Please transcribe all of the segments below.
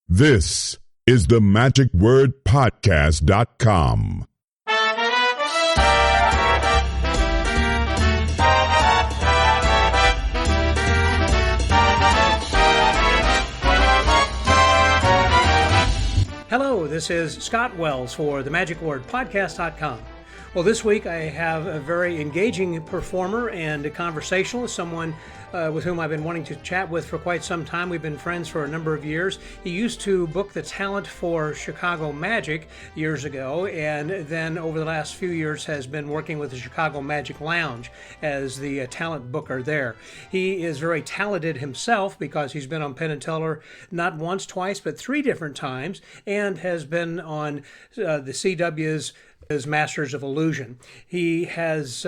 This is the magicwordpodcast.com. Hello, this is Scott Wells for the magicwordpodcast.com. Well, this week I have a very engaging performer and a conversationalist, someone with whom I've been wanting to chat with for quite some time. We've been friends for a number of years. He used to book the talent for Chicago Magic years ago, and then over the last few years has been working with the Chicago Magic Lounge as the talent booker there. He is very talented himself because he's been on Penn and Teller not once, twice, but 3 different times, and has been on the CW's as Masters of Illusion. He has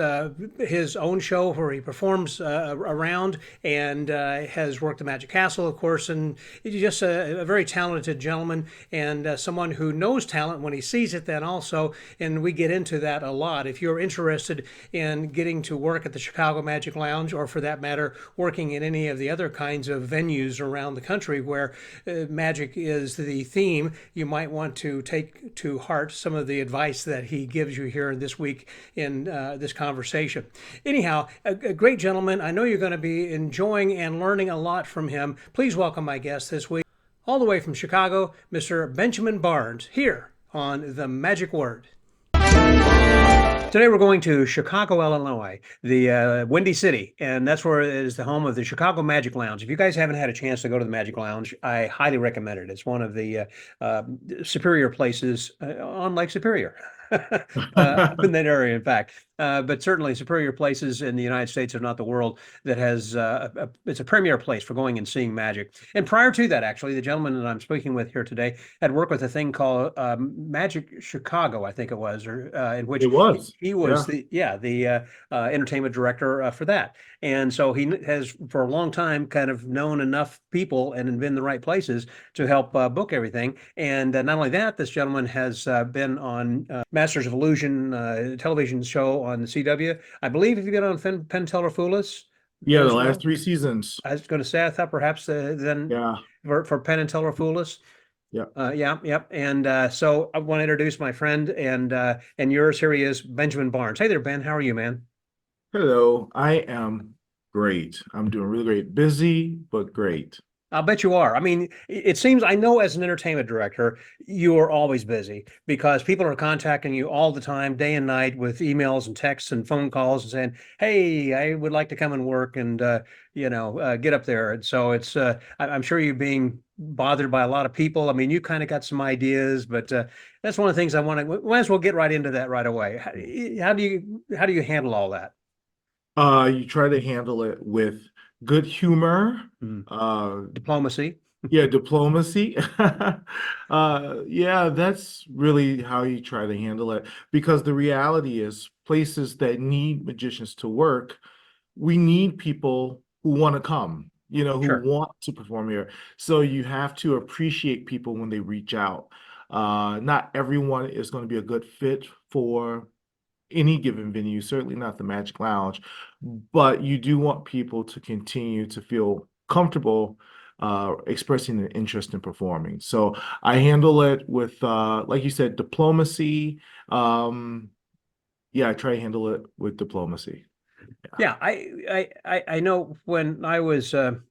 his own show where he performs around and has worked the Magic Castle, of course, and he's just a very talented gentleman and someone who knows talent when he sees it then also, and we get into that a lot. If you're interested in getting to work at the Chicago Magic Lounge, or for that matter, working in any of the other kinds of venues around the country where magic is the theme, you might want to take to heart some of the advice that he gives you here this week in this conversation. Anyhow, a great gentleman. I know you're going to be enjoying and learning a lot from him. Please welcome my guest this week, all the way from Chicago, Mr. Benjamin Barnes, here on The Magic Word. Today we're going to Chicago, Illinois, the Windy City, and that's where it is the home of the Chicago Magic Lounge. If you guys haven't had a chance to go to the Magic Lounge, I highly recommend it. It's one of the superior places on Lake Superior. In that area, in fact, but certainly superior places in the United States, if not the world, that has it's a premier place for going and seeing magic. And prior to that, actually, the gentleman that I'm speaking with here today had worked with a thing called Magic Chicago, I think it was, or in which he was the entertainment director for that. And so he has, for a long time, kind of known enough people and been in the right places to help book everything. And not only that, this gentleman has been on Masters of Illusion television show on the CW. I believe if you get on Penn Teller Foolish. Yeah, the last 3 seasons. I was going to say, I thought perhaps then for Penn and Teller Foolish. Yeah. Yep. And so I want to introduce my friend and yours. Here he is, Benjamin Barnes. Hey there, Ben. How are you, man? Hello. I am great. I'm doing really great. Busy, but great. I'll bet you are. I mean, it seems, I know as an entertainment director, you are always busy because people are contacting you all the time, day and night, with emails and texts and phone calls and saying, hey, I would like to come and work and, get up there. And so it's, I'm sure you're being bothered by a lot of people. I mean, you kind of got some ideas, but that's one of the things I want to, might as well get right into that right away. How do you handle all that? You try to handle it with good humor, diplomacy. Diplomacy. That's really how you try to handle it, because the reality is places that need magicians to work, we need people who want to come, who want to perform here. So you have to appreciate people when they reach out. Not everyone is going to be a good fit for any given venue, certainly not the Magic Lounge, but you do want people to continue to feel comfortable expressing an interest in performing. So I handle it with, like you said, diplomacy. I try to handle it with diplomacy. Yeah, I know when I was the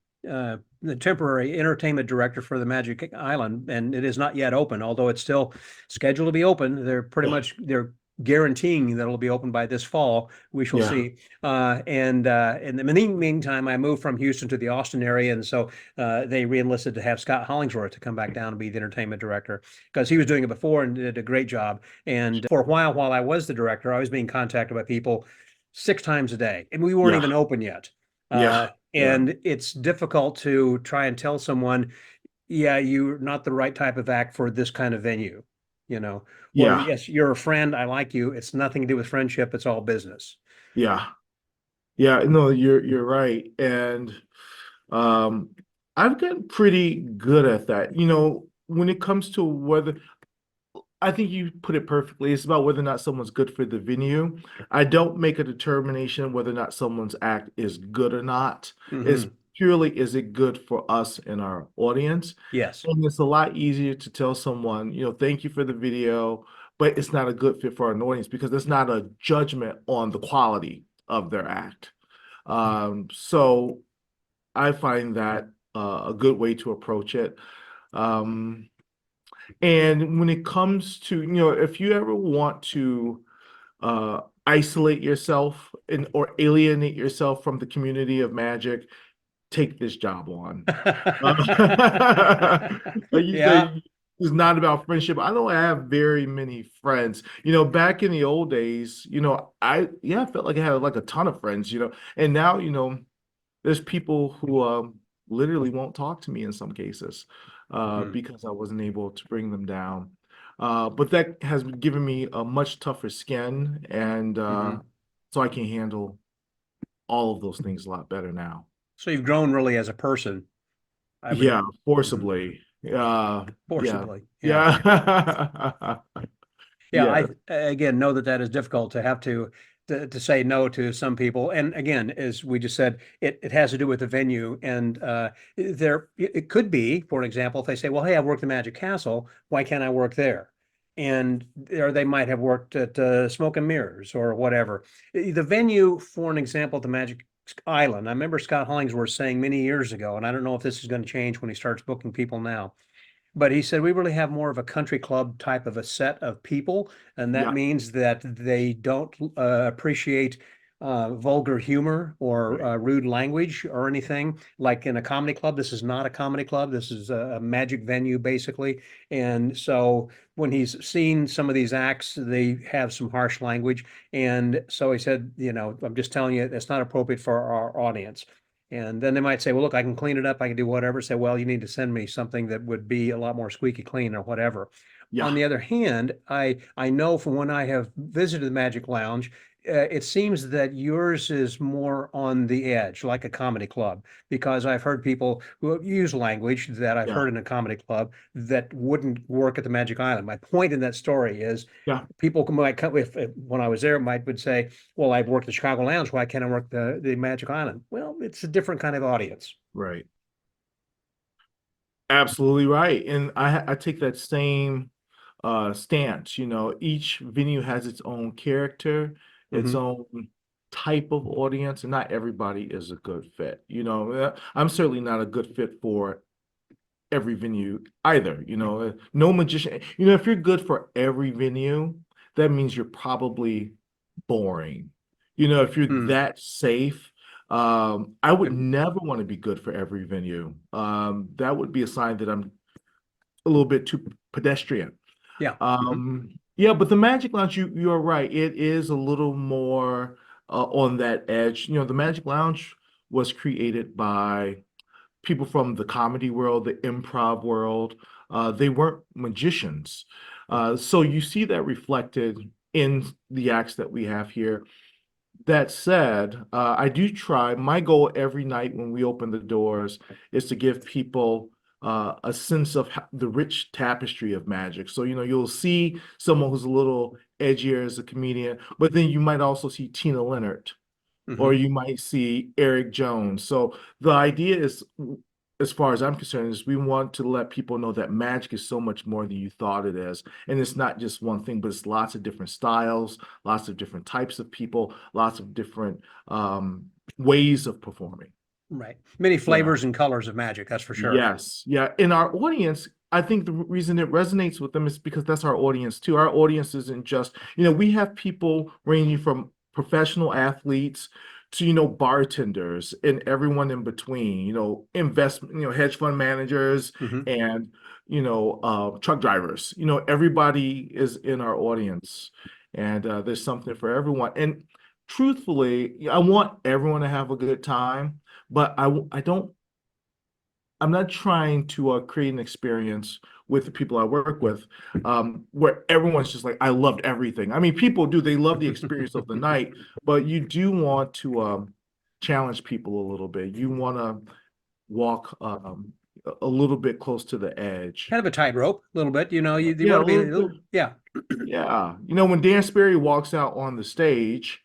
temporary entertainment director for the Magic Island, and it is not yet open, although it's still scheduled to be open. They're guaranteeing that it'll be open by this fall. We shall see. And in the meantime, I moved from Houston to the Austin area, and so they re-enlisted to have Scott Hollingsworth to come back down and be the entertainment director, because he was doing it before and did a great job. And for a while I was the director, I was being contacted by people 6 times a day, and we weren't even open yet. And it's difficult to try and tell someone, you're not the right type of act for this kind of venue. Yes, you're a friend, I like you. It's nothing to do with friendship. It's all business. No, you're right. And I've gotten pretty good at that. When it comes to whether, I think you put it perfectly. It's about whether or not someone's good for the venue. I don't make a determination whether or not someone's act is good or not. It's purely is it good for us and our audience? Yes. And it's a lot easier to tell someone, thank you for the video, but it's not a good fit for our audience because it's not a judgment on the quality of their act. So I find that a good way to approach it. Um, and when it comes to, if you ever want to isolate yourself or alienate yourself from the community of magic, take this job on. Like you Yeah. say, it's not about friendship. I don't have very many friends. Back in the old days, I felt like I had like a ton of friends, and now, there's people who literally won't talk to me in some cases Mm. because I wasn't able to bring them down. But that has given me a much tougher skin, and Hmm. so I can handle all of those things a lot better now. So you've grown really as a person, I would. Yeah, Mhm. forcibly. Yeah, Forcibly. Yeah. yeah, Yeah, yeah, I again know that that is difficult to have to say no to some people. And again, as we just said, it has to do with the venue. And it could be, for an example, if they say, "Well, hey, I worked at Magic Castle. Why can't I work there?" And or they might have worked at Smoke and Mirrors or whatever. The venue, for an example, at the Magic Island. I remember Scott Hollingsworth saying many years ago, and I don't know if this is going to change when he starts booking people now, but he said we really have more of a country club type of a set of people, and that yeah. means that they don't appreciate vulgar humor or Right. rude language or anything. Like in a comedy club, this is not a comedy club. This is a magic venue, basically. And so when he's seen some of these acts, they have some harsh language. And so he said, I'm just telling you, it's not appropriate for our audience. And then they might say, well, look, I can clean it up. I can do whatever. Say, well, you need to send me something that would be a lot more squeaky clean or whatever. On Yeah, the other hand, I know from when I have visited the Magic Lounge, it seems that yours is more on the edge, like a comedy club, because I've heard people who use language that I've yeah, heard in a comedy club that wouldn't work at the Magic Island. My point in that story is yeah. people might come if when I was there, might would say, well, I've worked the Chicago Lounge. Why can't I work the Magic Island? Well, it's a different kind of audience. Right. Absolutely right. And I take that same stance. Each venue has its own character, its Hmm. own type of audience, and not everybody is a good fit. I'm certainly not a good fit for every venue either. No magician. If you're good for every venue, that means you're probably boring. If you're Mm. that safe, I would Yep. never want to be good for every venue. That would be a sign that I'm a little bit too pedestrian. Yeah. Hmm. Yeah, but the Magic Lounge, you're right. It is a little more on that edge. The Magic Lounge was created by people from the comedy world, the improv world. They weren't magicians. So you see that reflected in the acts that we have here. That said, I do try. My goal every night when we open the doors is to give people a sense of the rich tapestry of magic. So, you'll see someone who's a little edgier as a comedian, but then you might also see Tina Leonard or Hmm. you might see Eric Jones. So the idea is, as far as I'm concerned, is we want to let people know that magic is so much more than you thought it is. And it's not just one thing, but it's lots of different styles, lots of different types of people, lots of different ways of performing. Right. Many Yeah. flavors and colors of magic, that's for sure. Yes. Yeah. In our audience, I think the reason it resonates with them is because that's our audience too. Our audience isn't just, we have people ranging from professional athletes to, bartenders and everyone in between, investment, hedge fund managers Hmm. and, truck drivers. Everybody is in our audience and there's something for everyone. And truthfully, I want everyone to have a good time, but I don't I'm not trying to create an experience with the people I work with where everyone's just like, I loved everything. I mean, people do, they love the experience of the night, but you do want to challenge people a little bit. You want to walk a little bit close to the edge. Kind of a tightrope, a little bit. You Yeah, want a to be a little little, bit. yeah. Yeah. When Dan Sperry walks out on the stage,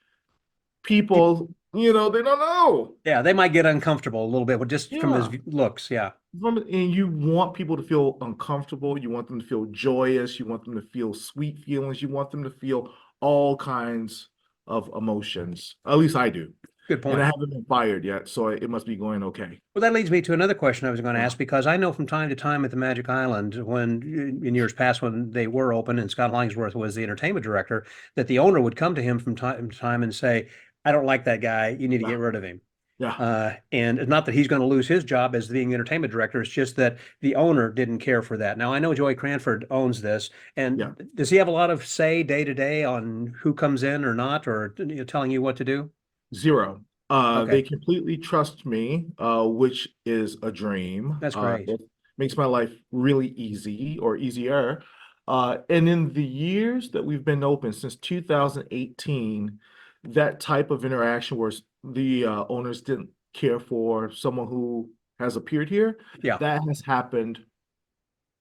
Peop- people They don't know. Yeah, they might get uncomfortable a little bit with just from his Yeah. looks. Yeah. And you want people to feel uncomfortable. You want them to feel joyous. You want them to feel sweet feelings. You want them to feel all kinds of emotions. At least I do. Good And I point. haven't been fired yet, so it must be going okay. Well, that leads me to another question I was going to Yeah. ask because I know from time to time at the Magic Island, when in years past when they were open and Scott Hollingsworth was the entertainment director, that the owner would come to him from time to time and say, "I don't like that guy. You need to Yeah. get rid of him." Yeah. And not that he's going to lose his job as being entertainment director. It's just that the owner didn't care for that. Now I know Joey Cranford owns this, Yeah. and does he have a lot of say day to day on who comes in or not, or telling you what to do? Zero. They Okay, completely trust me, which is a dream. that's great. It makes my life really easy or easier. And in the years that we've been open since 2018, that type of interaction where the owners didn't care for someone who has appeared here, Yeah. that has happened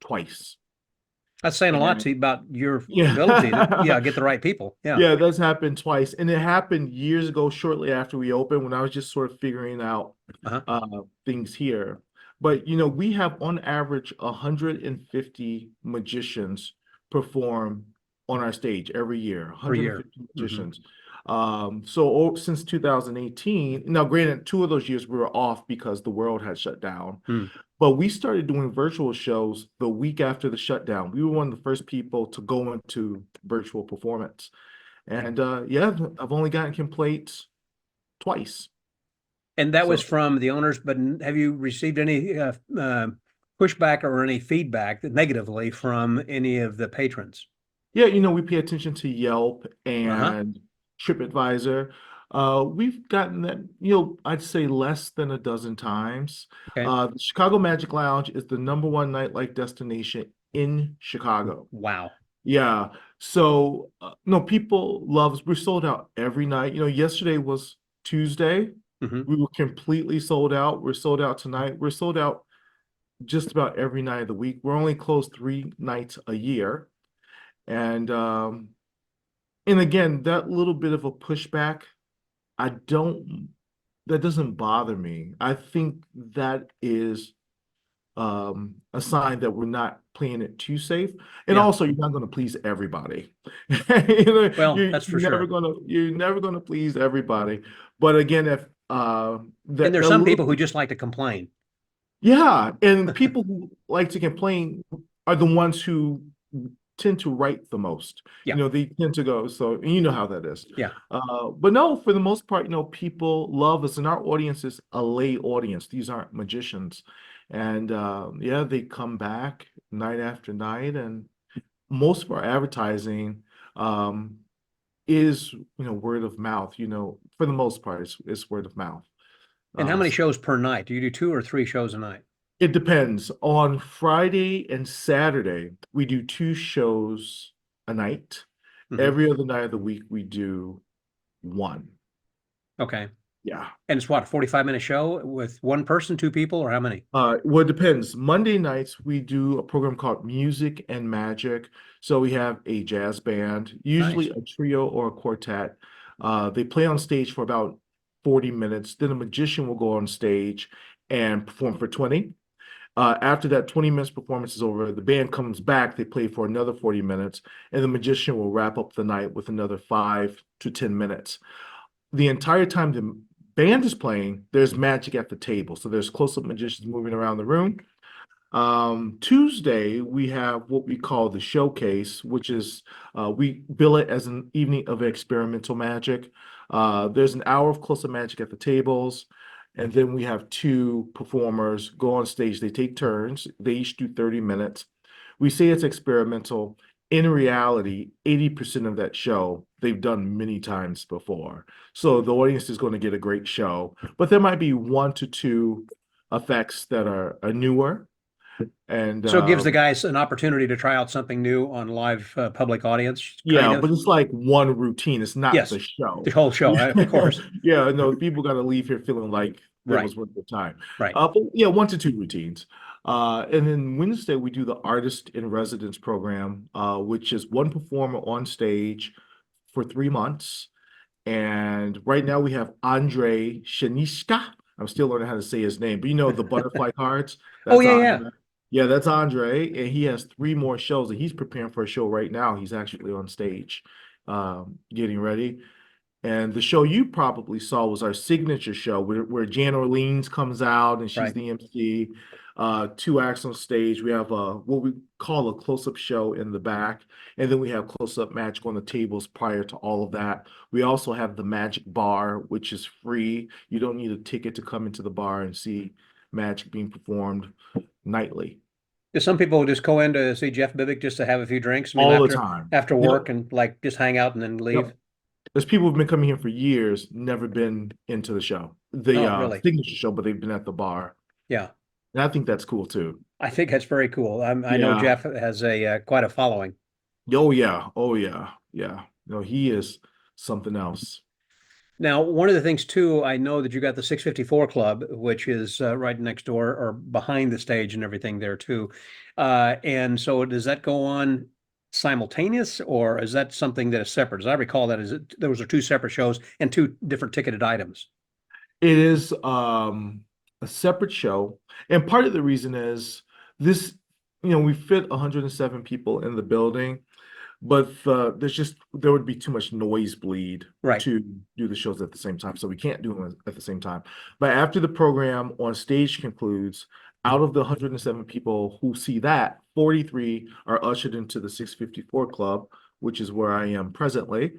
twice. That's saying a lot And to you about your ability to, yeah. yeah, get the right people. Yeah. Yeah, that's happened twice. And it happened years ago, shortly after we opened, when I was just sort of figuring out Uh-huh. things here. But we have on average 150 magicians perform on our stage every year. Per year. 150 Hmm. magicians. Since 2018, now granted, 2 of those years we were off because the world had shut down. Hmm. But we started doing virtual shows the week after the shutdown. We were one of the first people to go into virtual performance. And yeah, I've only gotten complaints twice. And that was So from the owners, but have you received any pushback or any feedback negatively from any of the patrons? yeah, we pay attention to Yelp Uh-huh. and TripAdvisor. We've gotten that, I'd say less than a dozen times. Okay. The Chicago Magic Lounge is the #1 nightlife destination in Chicago. Wow. Yeah. So, no, people love us. We're sold out every night. Yesterday was Tuesday. Hmm. We were completely sold out. We're sold out tonight. We're sold out just about every night of the week. We're only closed 3 nights a year. And again, that little bit of a pushback, I don't, that doesn't bother me. I think that is a sign that we're not playing it too safe. And Yeah. also, you're not going to please everybody. You know, Well, you're that's for never sure. gonna you're never gonna please everybody. But again, if And that there's a some little people who just like to complain. yeah, and people who like to complain are the ones who tend to write the most. Yeah. They tend to go, so and you know how that is. Yeah. But no, for the most part, people love us, and our audience is a lay audience. These aren't magicians. And yeah, they come back night after night, and most of our advertising um, is, word of mouth. For the most part, it's word of mouth. And how Uh, many shows per night? Do you do 2 or 3 shows a night? It depends. On Friday and Saturday, we do 2 shows a night. Hmm. Every other night of the week, we do one. Okay. Yeah. And it's what, a 45-minute show with one person, two people, or how many? Well, it depends. Monday nights, we do a program called Music and Magic. So we have a jazz band, Nice. usually a trio or a quartet. They play on stage for about 40 minutes. Then a magician will go on stage and perform for 20. After that 20 minutes performance is over, the band comes back, they play for another 40 minutes, and the magician will wrap up the night with another 5 to 10 minutes. The entire time the band is playing, there's magic at the table. So there's close-up magicians moving around the room. Tuesday, we have what we call the showcase, which is we bill it as an evening of experimental magic. There's an hour of close-up magic at the tables, and then we have two performers go on stage. They take turns. They each do 30 minutes. We say it's experimental. In reality, 80% of that show they've done many times before. So the audience is going to get a great show, but there might be 1 to 2 effects that are newer and So it gives the guys an opportunity to try out something new on live public audience, kind yeah, but of. it's like one routine. It's not Yes, the the show. whole show, of course. Yeah, no, people got to leave here feeling like it Right, was worth the time. right. But yeah, 1 to 2 routines. And then Wednesday we do the artist in residence program, which is one performer on stage for 3 months. And right now we have Andre Shanishka. I'm still learning how to say his name, but you know the butterfly cards? Oh, That's yeah, yeah. Andre. Yeah, that's Andre. And he has three more shows, and he's preparing for a show right now. He's actually on stage, getting ready. And the show you probably saw was our signature show where Jan Orleans comes out and she's Right. the MC. Two acts on stage. We have what we call a close-up show in the back, and then we have close-up magic on the tables prior to all of that. We also have the magic bar, which is free. You don't need a ticket to come into the bar and see magic being performed nightly. Do some people just go in to see Jeff Bivick just to have a few drinks? I mean, All the time. after Yep. work and like just hang out and then leave? Yep. There's people who've been coming here for years, never been into the show, the Oh, really? signature show, but they've been at the bar. Yeah. And I think that's cool too. I think that's very cool. I know Yeah. Jeff has a quite a following. Oh yeah. Oh yeah. Yeah. No, he is something else. Now, one of the things too, I know that you got the 654 Club, which is right next door or behind the stage and everything there too. And so does that go on simultaneous or is that something that is separate? As I recall, those are two separate shows and two different ticketed items. It is a separate show. And part of the reason is this, we fit 107 people in the building. But there would be too much nosebleed Right. to do the shows at the same time, so we can't do them at the same time. But after the program on stage concludes, out of the 107 people who see that, 43 are ushered into the 654 Club, which is where I am presently,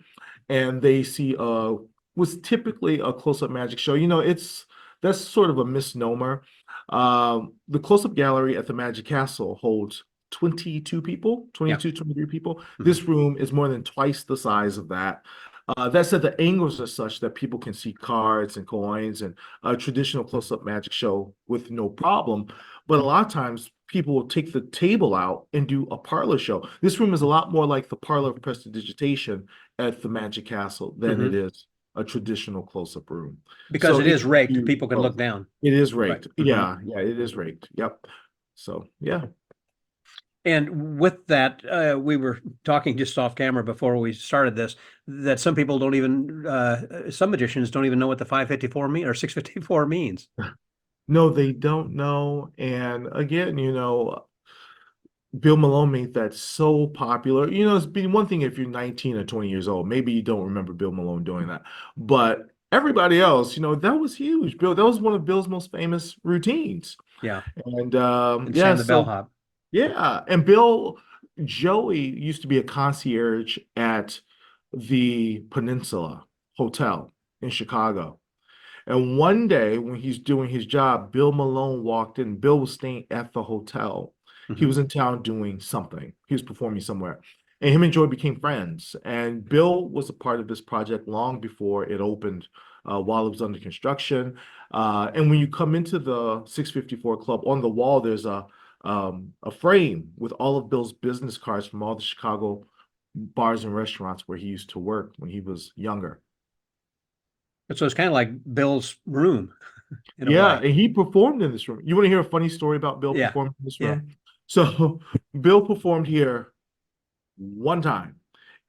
and they see was typically a close-up magic show. That's sort of a misnomer. The close-up gallery at the Magic Castle holds 22 people, Yeah. 23 people. Mhm. This room is more than twice the size of that. That said, the angles are such that people can see cards and coins and a traditional close-up magic show with no problem. But a lot of times people will take the table out and do a parlor show. This room is a lot more like the parlor of prestidigitation at the Magic Castle than it Mhm. is a traditional close-up room. Because So it it is can raked, do people can look both. down. It is Right. raked. Mhm. Yeah, yeah, it is raked. Yep. So yeah. And with that, we were talking just off camera before we started this, that some people don't even, some magicians don't even know what the 554 mean or 654 means. No, they don't know. And again, Bill Malone made that so popular. It's been one thing if you're 19 or 20 years old, maybe you don't remember Bill Malone doing that. But everybody else, that was huge. That was one of Bill's most famous routines. Yeah. And And yeah, Sam the so bellhop. yeah. And Joey used to be a concierge at the Peninsula Hotel in Chicago. And one day when he's doing his job, Bill Malone walked in. Bill was staying at the hotel. He Mhm. was in town doing something. He was performing somewhere. And him and Joy became friends. And Bill was a part of this project long before it opened, while it was under construction. And when you come into the 654 Club, on the wall, there's a frame with all of Bill's business cards from all the Chicago bars and restaurants where he used to work when he was younger. So it's kind of like Bill's room in a Yeah, way. and he performed in this room. You want to hear a funny story about Bill Yeah. performing in this Yeah. room? So Bill performed here one time,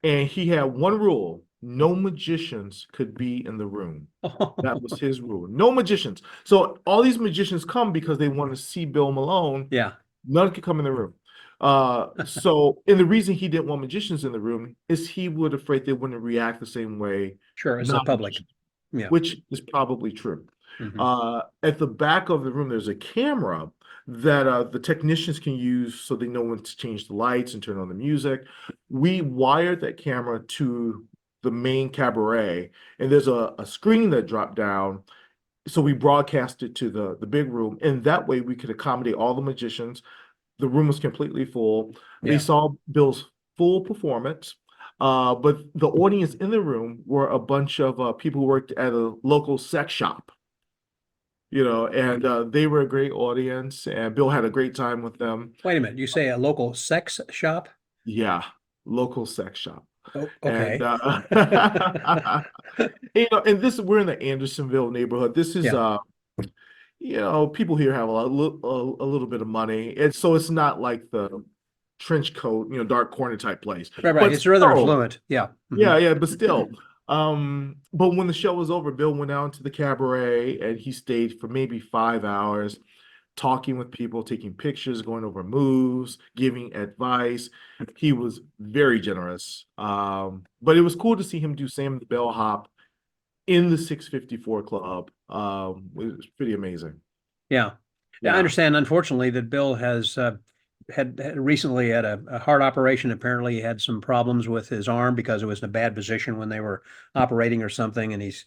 and he had one rule: no magicians could be in the room. That was his rule. No magicians. So all these magicians come because they want to see Bill Malone. Yeah. None could come in the room. And the reason he didn't want magicians in the room is he would afraid they wouldn't react the same way Sure. As the public. non-magicians, Yeah. which is probably true. Mhm. At the back of the room, there's a camera that the technicians can use so they know when to change the lights and turn on the music. We wired that camera to the main cabaret, and there's a screen that dropped down. So we broadcast it to the big room, and that way we could accommodate all the magicians. The room was completely full. They Yeah. saw Bill's full performance. But the audience in the room were a bunch of people who worked at a local sex shop, and they were a great audience, and Bill had a great time with them. Wait a minute. You say a local sex shop? Yeah, local sex shop. Oh, And okay. and this we're in the Andersonville neighborhood. This is Yeah. people here have a little bit of money, and so it's not like the trench coat, dark corner type place. Right, right. But It's rather still, affluent. Yeah. yeah, Mhm. yeah, but still, But when the show was over, Bill went out to the cabaret and he stayed for maybe 5 hours, talking with people, taking pictures, going over moves, giving advice. He was very generous. But it was cool to see him do Sam the Bellhop in the 654 Club. It was pretty amazing. Yeah. Yeah, I Yeah. understand, unfortunately, that Bill has had recently had a heart operation. Apparently, he had some problems with his arm because it was in a bad position when they were operating or something, and he's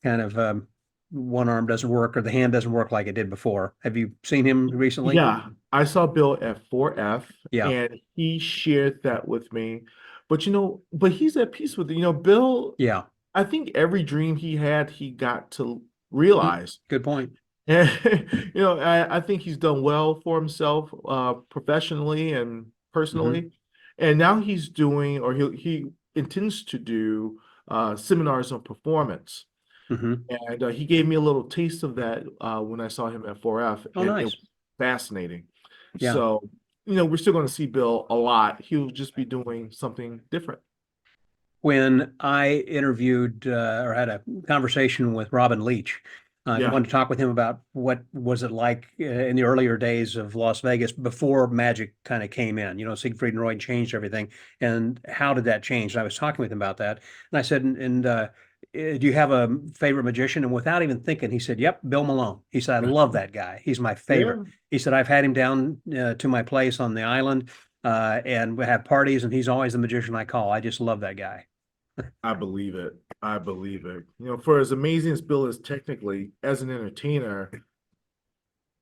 kind of one arm doesn't work or the hand doesn't work like it did before. Have you seen him recently? Yeah, I saw Bill at 4F Yeah. and he shared that with me. But but he's at peace with it. Bill, Yeah. I think every dream he had, he got to Mm, realize. good point. And I think he's done well for himself, professionally and Hmm. personally. And now he's doing, or he intends to do, seminars on performance. Hmm. And he gave me a little taste of that when I saw him at 4F, Oh, and it was nice. fascinating. Yeah. So, we're still going to see Bill a lot. He'll just be doing something different. When I interviewed or had a conversation with Robin Leach. I Yeah. wanted to talk with him about what was it like in the earlier days of Las Vegas before Magic kind of came in. Siegfried and Roy changed everything, and how did that change? And I was talking with him about that, and I said, do you have a favorite magician? And without even thinking, he said, "Yep, Bill Malone." He said, "I love that guy. He's my favorite." Yeah, He said, "I've had him down to my place on the island, and we have parties, and he's always the magician I call. I just love that guy." I believe it. I believe it. For as amazing as Bill is technically, as an entertainer,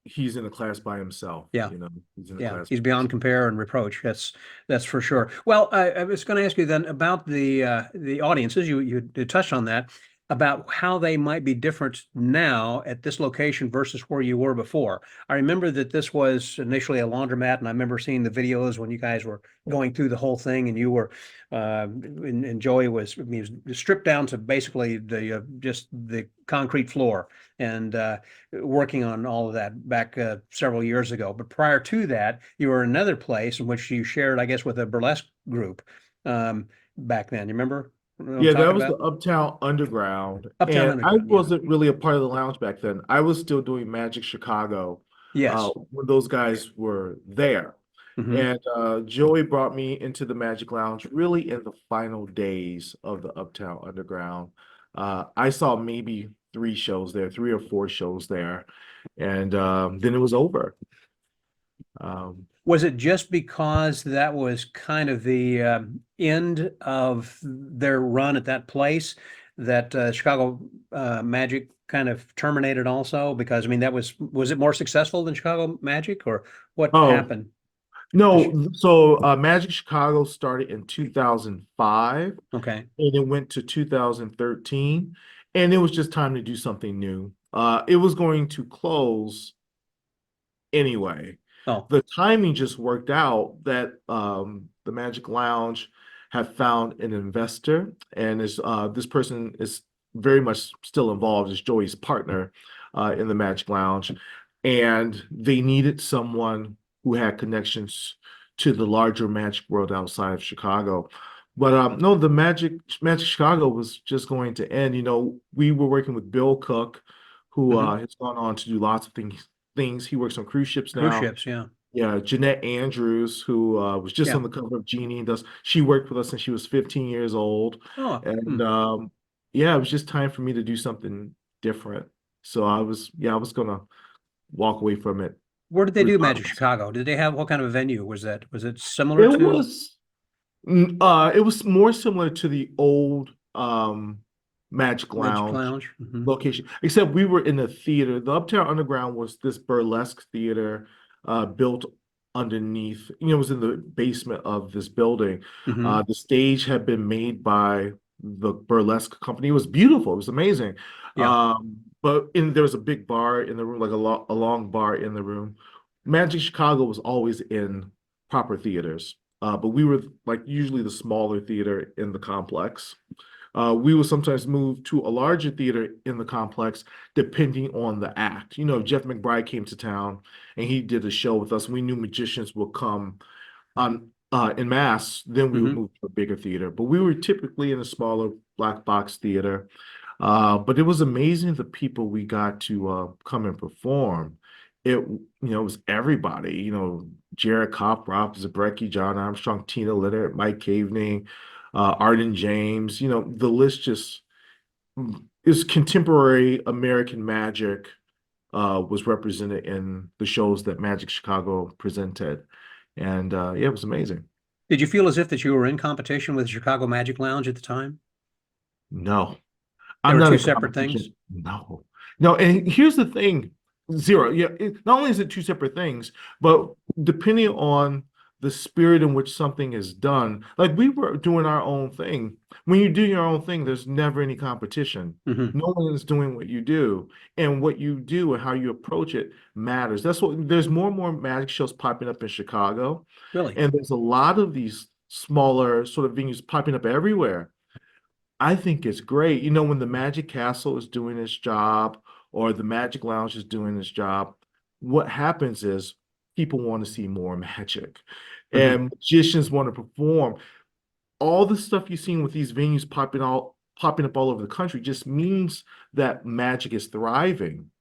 he's in a class by himself. Yeah. He's in a Yeah, class he's by beyond himself. compare and reproach. That's for sure. Well, I was going to ask you then about the audiences. You touched on that about how they might be different now at this location versus where you were before. I remember that this was initially a laundromat, and I remember seeing the videos when you guys were going through the whole thing, and you were and Joey was, I mean, he was stripped down to basically the just the concrete floor and working on all of that back several years ago. But prior to that, you were in another place in which you shared, I guess, with a burlesque group back then. You remember what I'm Yeah, that talking was the about? Uptown Underground. Uptown And I Underground. Yeah. wasn't really a part of the lounge back then. I was still doing Magic Chicago Yes. when those guys were there. Hmm. And Joey brought me into the Magic Lounge really in the final days of the Uptown Underground. I saw maybe 3 shows there, 3 or 4 shows there, and then it was over. Um, Was it just because that was kind of the end of their run at that place that Chicago Magic kind of terminated also? Because I mean, was it more successful than Chicago Magic, or what oh, happened? no, so Magic Chicago started in 2005 Okay. and it went to 2013, and it was just time to do something new. It was going to close anyway. Oh. The timing just worked out that the Magic Lounge have found an investor, and this person is very much still involved as Joey's partner in the Magic Lounge, and they needed someone who had connections to the larger Magic world outside of Chicago. But no, the Magic Chicago was just going to end. We were working with Bill Cook, who Hmm. has gone on to do lots of things. He works on cruise ships Cruise now. ships. Yeah. Yeah, Jeanette Andrews, who was just Yeah. on the cover of Genie, she worked with us since she was 15 years old. Oh. And Hmm. yeah, it was just time for me to do something different. So I was gonna walk away from it Where did they do Magic regardless. Chicago? Did they have what kind of a venue was that? Was it similar It to was it was more similar to the old Magic Magic Lounge Lounge? Hmm. location, except we were in a theater. The Uptown Underground was this burlesque theater built underneath, it was in the basement of this building. Hmm. The stage had been made by the burlesque company. It was beautiful. It was amazing. Yeah. But there was a big bar in the room, like a long bar in the room. Magic Chicago was always in proper theaters. But we were like usually the smaller theater in the complex. We would sometimes move to a larger theater in the complex depending on the act. Jeff McBride came to town and he did a show with us. We knew magicians would come on in mass, then we would Hmm. move to a bigger theater. But we were typically in a smaller black box theater. But it was amazing the people we got to come and perform. It was everybody, Jared Koproff, Zabrecki, John Armstrong, Tina Litter, Mike Caveney, Arden James, the list just is contemporary American magic was represented in the shows that Magic Chicago presented. And yeah, it was amazing. Did you feel as if that you were in competition with the Chicago Magic Lounge at the time? No, They I'm were not two in separate things. competition. No, no. And here's the thing, zero. Yeah, not only is it two separate things, but depending on the spirit in which something is done, like we were doing our own thing. When you do your own thing, there's never any competition. Hmm. No one is doing what you do, and what you do and how you approach it matters. That's what there's more and more magic shows popping up in Chicago, Really? and there's a lot of these smaller sort of venues popping up everywhere. I think it's great. When the Magic Castle is doing its job or the Magic Lounge is doing its job, what happens is people want to see more magic Hmm. and magicians want to perform. All the stuff you've seen with these venues popping up all over the country just means that magic is thriving.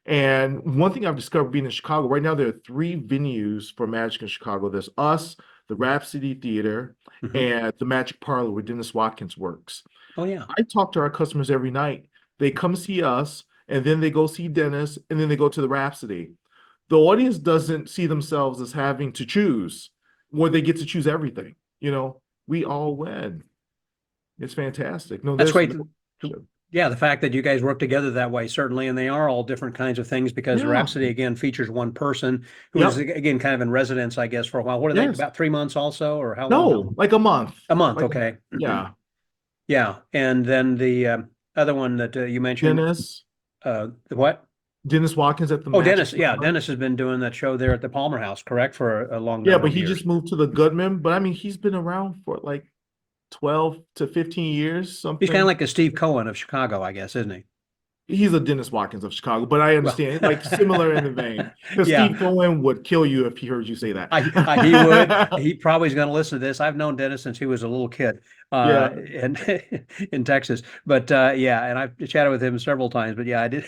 And one thing I've discovered being in Chicago, right now there are three venues for magic in Chicago. There's us, the Rhapsody Theater, Hmm. and the Magic Parlor where Dennis Watkins works. Oh, yeah. I talk to our customers every night. They come see us, and then they go see Dennis, and then they go to the Rhapsody. The audience doesn't see themselves as having to choose, where they get to choose everything. We all win. It's fantastic. No, That's there's great. Yeah, the fact that you guys work together that way, certainly, and they are all different kinds of things because yeah, Rhapsody again features one person who is yep, again kind of in residence, I guess, for a while. What are they? yes. About 3 months also, or how long? How No, long? like a month. A month, Like, okay. yeah, Yeah, and then the other one that you mentioned, Dennis, the what? Dennis Watkins at the Oh, Magic Dennis. Yeah, Parlor. Dennis has been doing that show there at the Palmer House, correct, for a long Yeah, number but of he years. just moved to the Goodman. But I mean, he's been around for like 12 to 15 years, He's kind of something. like the Steve Cohen of Chicago, I guess, isn't he? He's a Dennis Watkins of Chicago, but I Well, understand, like similar in the vein. Because Steve yeah, Cohen would kill you if he heard you say that. he would. He probably is going to listen to this. I've known Dennis since he was a little kid, Yeah, and in Texas. But yeah, and I've chatted with him several times. But yeah, I did.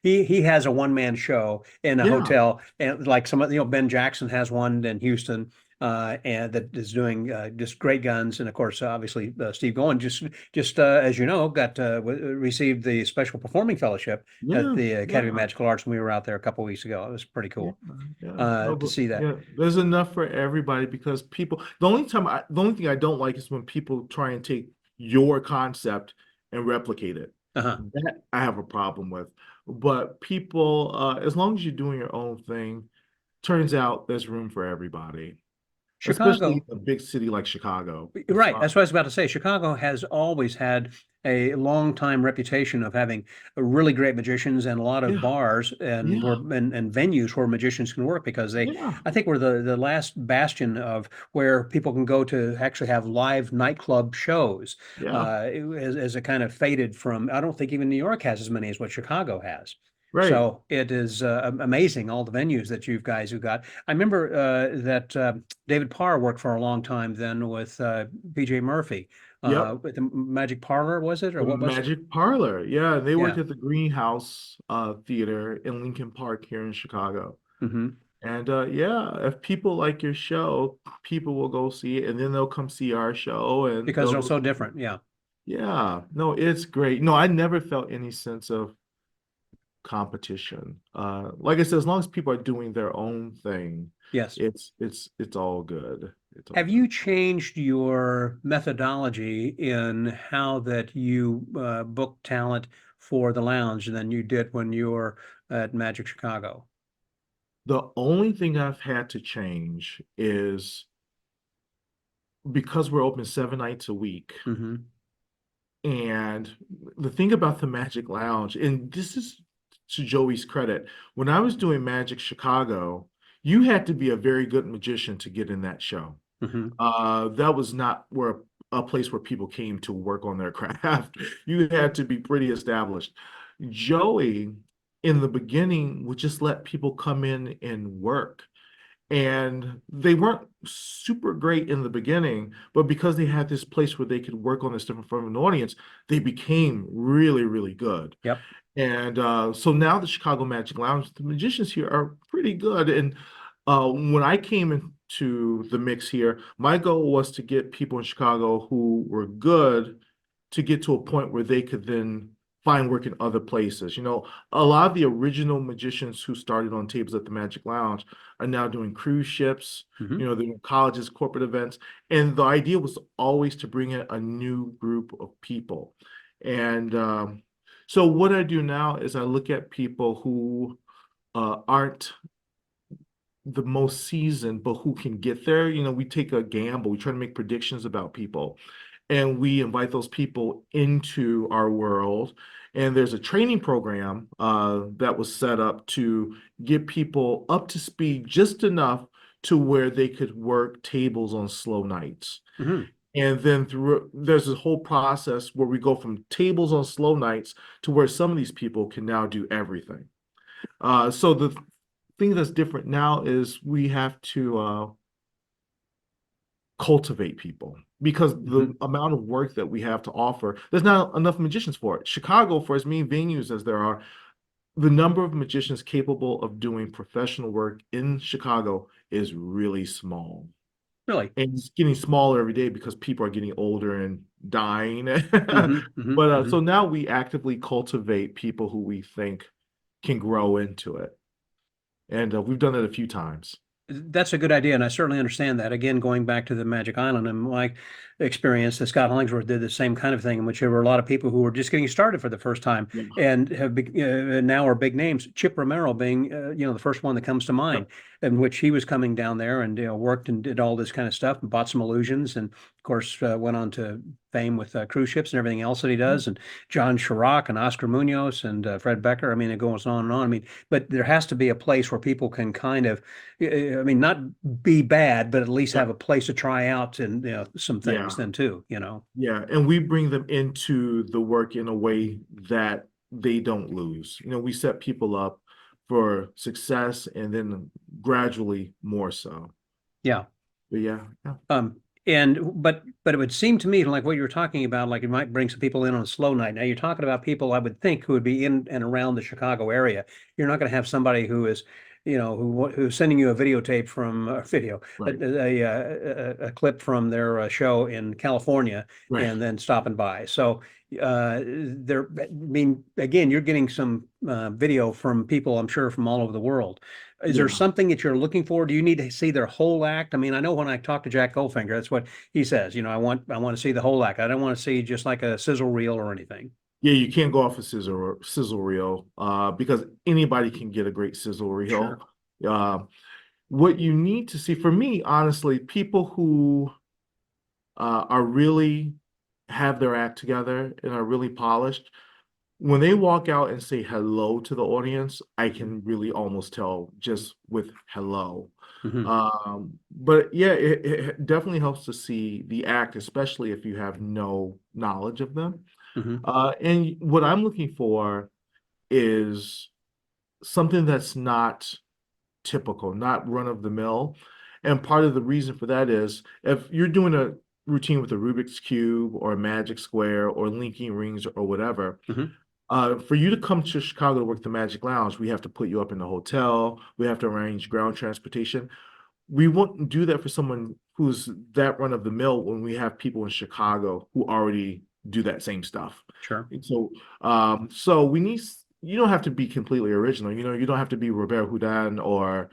He has a one man show in a yeah, hotel, and like some of Ben Jackson has one in Houston. And that is doing just great guns, and of course, obviously, Steve Goen just as you know, got received the Special Performing Fellowship at yeah, the Academy of yeah, Magical Arts when we were out there a couple weeks ago. It was pretty yeah, cool yeah. No, to but see that. yeah, there's enough for everybody because people, the only thing I don't like is when people try and take your concept and replicate it. Uh-huh. That I have a problem with. But people, as long as you're doing your own thing, turns out there's room for everybody, especially Chicago, a big city like Chicago. It's right. That's what I was about to say. Chicago has always had a long time reputation of having really great magicians and a lot of yeah, bars and yeah, and venues where magicians can work because yeah, I think we're the last bastion of where people can go to actually have live nightclub shows. yeah, As it kind of faded from, I don't think even New York has as many as what Chicago has. right. So it is amazing all the venues that you guys have got. I remember that David Parr worked for a long time then with BJ Murphy Yep. with the Magic Parlor, was it? Or The what was it? Magic Parlor. Yeah, they worked Yeah. at the Greenhouse Theater in Lincoln Park here in Chicago. Hmm. And yeah, if people like your show, people will go see it and then they'll come see our show and Because they'll they're go so see. different. Yeah. Yeah, no, it's great. No, I never felt any sense of competition. Like I said, as long as people are doing their own thing, Yes. it's all good. It's all Have good. you changed your methodology in how that you book talent for the lounge than you did when you were at Magic Chicago? The only thing I've had to change is because we're open 7 nights a week. Hmm. And the thing about the Magic Lounge, and this is to Joey's credit, when I was doing Magic Chicago, you had to be a very good magician to get in that show. Hmm. That was not where a place where people came to work on their craft. You had to be pretty established. Joey, in the beginning, would just let people come in and work. And they weren't super great in the beginning, but because they had this place where they could work on this different front of an audience, they became really, really good. Yep. And so now the Chicago Magic Lounge, the magicians here are pretty good. And when I came into the mix here, my goal was to get people in Chicago who were good to get to a point where they could then find work in other places. A lot of the original magicians who started on tables at the Magic Lounge are now doing cruise ships, Hmm. they're doing colleges, corporate events. And the idea was always to bring in a new group of people. And so what I do now is I look at people who aren't the most seasoned, but who can get there. We take a gamble. We try to make predictions about people, and we invite those people into our world. And there's a training program that was set up to get people up to speed just enough to where they could work tables on slow nights. Hmm. And then there's this whole process where we go from tables on slow nights to where some of these people can now do everything. So the thing that's different now is we have to cultivate people because Hmm. the amount of work that we have to offer, there's not enough magicians for it. Chicago, for as many venues as there are, the number of magicians capable of doing professional work in Chicago is really small. Really. And it's getting smaller every day because people are getting older and dying. Hmm. Hmm. But Hmm. so now we actively cultivate people who we think can grow into it. And we've done it a few times. That's a good idea, and I certainly understand that. Again, going back to the Magic Island and my experience, that Scott Hollingsworth did the same kind of thing, in which there were a lot of people who were just getting started for the first time Yeah. and now are big names. Chip Romero being, the first one that comes to mind, Yep. in which he was coming down there and worked and did all this kind of stuff and bought some illusions, and of course went on to fame with cruise ships and everything else that he does. And John Chirac and Oscar Munoz and Fred Becker. I mean, it goes on and on. I mean, but there has to be a place where people can kind of I mean, not be bad, but at least have Yep. a place to try out and some things Yeah. then too. Yeah. And we bring them into the work in a way that they don't lose. We set people up for success and then gradually more so. Yeah. But yeah, yeah, Um, but it would seem to me like what you were talking about, like it might bring some people in on a slow night. Now you're talking about people I would think who would be in and around the Chicago area. You're not going to have somebody who is, who's sending you a videotape from a video, right, a clip from their show in California, right. and then stopping by. So I mean, again, you're getting some video from people, I'm sure, from all over the world. Is there Yeah. something that you're looking for? Do you need to see their whole act? I mean, I know when I talk to Jack Goldfinger, that's what he says. I want to see the whole act. I don't want to see just like a sizzle reel or anything. Yeah, you can't go off a sizzle reel because anybody can get a great sizzle reel. Sure. Uh, what you need to see, for me, honestly, people who are really have their act together and are really polished, when they walk out and say hello to the audience, I can really almost tell just with hello. Hmm. But yeah, it definitely helps to see the act, especially if you have no knowledge of them. Hmm. And what I'm looking for is something that's not typical, not run of the mill. And part of the reason for that is if you're doing a routine with a Rubik's Cube or a Magic Square or linking rings or whatever, Hmm. for you to come to Chicago to work the Magic Lounge, we have to put you up in a hotel. We have to arrange ground transportation. We won't do that for someone who's that run of the mill when we have people in Chicago who already do that same stuff. Sure. And so we need, you don't have to be completely original. You don't have to be Robert Houdin or,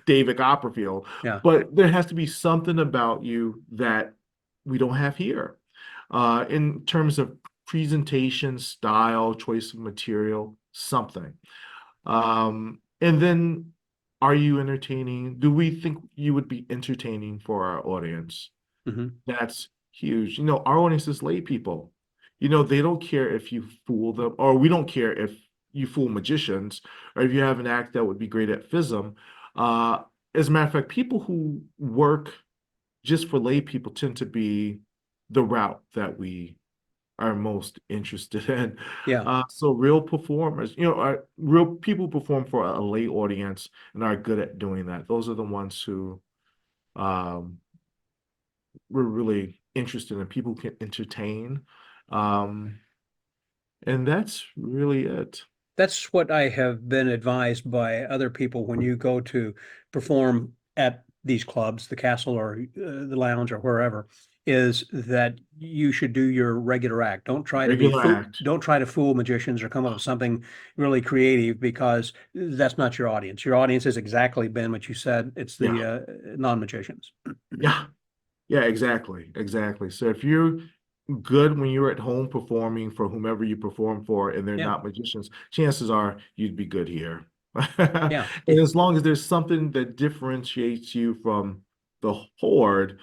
David Copperfield, Yeah. but there has to be something about you that we don't have here. In terms of presentation, style, choice of material, something. And then are you entertaining? Do we think you would be entertaining for our audience? Hmm. That's huge. Our audience is lay people. They don't care if you fool them, or we don't care if you fool magicians, or if you have an act that would be great at FISM. Uh, as a matter of fact, people who work just for lay people tend to be the route that we are most interested in. Yeah. So real performers, are real people who perform for a lay audience and are good at doing that. Those are the ones who um, we're really interested in. People who can entertain, um, and that's really it. That's what I have been advised by other people when you go to perform at these clubs, the castle or the lounge or wherever, is that you should do your regular act. Regular act. Don't try to fool magicians or come up with something really creative because that's not your audience. Your audience has exactly been what you said. It's Yeah, the non-magicians. yeah, yeah, exactly, exactly. So if you're good when you're at home performing for whomever you perform for and they're Yeah, not magicians, chances are you'd be good here. yeah. And as long as there's something that differentiates you from the horde,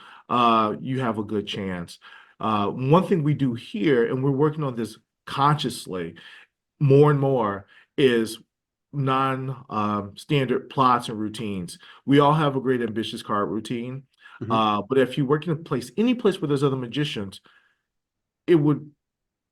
you have a good chance. One thing we do here, and we're working on this consciously more and more, is non standard plots and routines. We all have a great ambitious card routine. Mhm. But if you work in a place, any place where there's other magicians, it would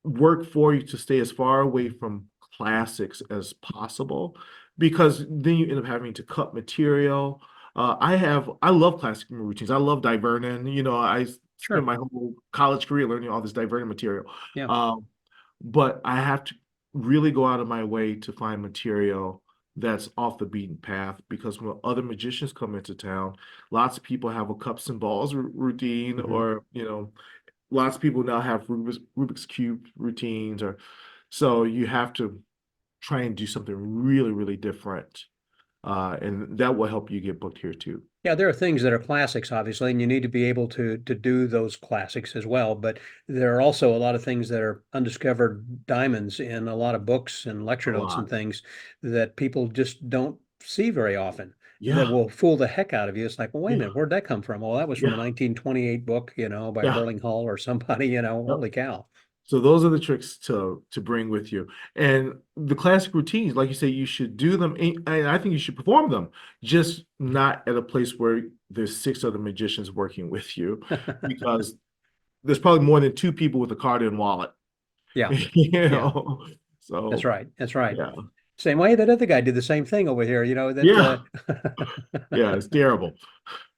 work for you to stay as far away from classics as possible because then you end up having to cut material. I love classic routines. I love diverting. I spent Sure. my whole college career learning all this diverting material. Yeah. Um, but I have to really go out of my way to find material that's off the beaten path because when other magicians come into town, lots of people have a cups and balls routine, Mhm. or lots of people now have Rubik's Cube routines, or so you have to try and do something really, really different. And that will help you get booked here too. Yeah, there are things that are classics, obviously, and you need to be able to do those classics as well. But there are also a lot of things that are undiscovered diamonds in a lot of books and lecture A notes and lot. things that people just don't see very often that Yeah, will fool the heck out of you. It's like, well, wait a yeah, minute, where'd that come from? Well, that was from a yeah, 1928 book, by yeah. Burling Hall or somebody, Yep. holy cow. So those are the tricks to bring with you. And the classic routines, like you say, you should do them, and I think you should perform them, just not at a place where there's six other magicians working with you, because there's probably more than two people with a card and wallet. Yeah, You yeah, know, that's so right. That's right. yeah, Same way that other guy did the same thing over here, that yeah, yeah, it's terrible.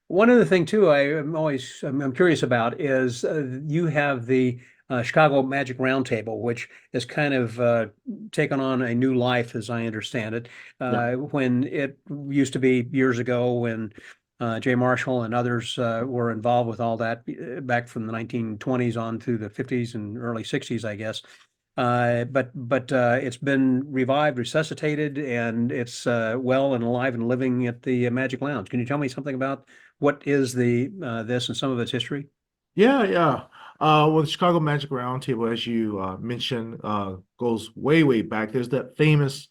one other thing too, I'm curious about is you have the Chicago Magic Roundtable, which has kind of taken on a new life, as I understand it. Yeah, When it used to be years ago, when Jay Marshall and others were involved with all that back from the 1920s on through the 50s and early 60s, I guess. But it's been revived, resuscitated, and it's well and alive and living at the Magic Lounge. Can you tell me something about what is the this and some of its history? yeah, yeah. Well, the Chicago Magic Roundtable, as you mentioned, goes way, way back. There's that famous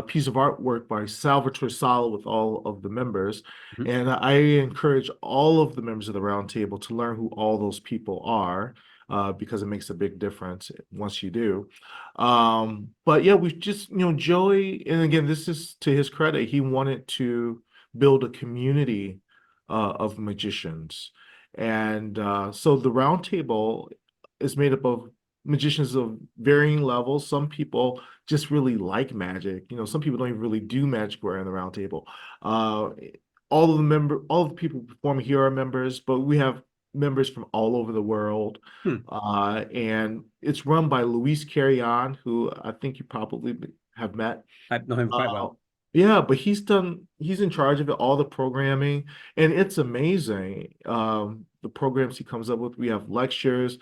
piece of artwork by Salvatore Sala with all of the members. Mhm. And I encourage all of the members of the roundtable to learn who all those people are, because it makes a big difference once you do. But yeah, we just, Joey, and again, this is to his credit, he wanted to build a community of magicians. And so the round table is made up of magicians of varying levels. Some people just really like magic. Some people don't even really do magic wear in the round table. Uh, all of the people performing here are members, but we have members from all over the world. Hmm. And it's run by Luis Carrion, who I think you probably have met. I know him quite Uh, well. yeah, but he's in charge of it, all the programming, and it's amazing. The programs he comes up with. We have lectures,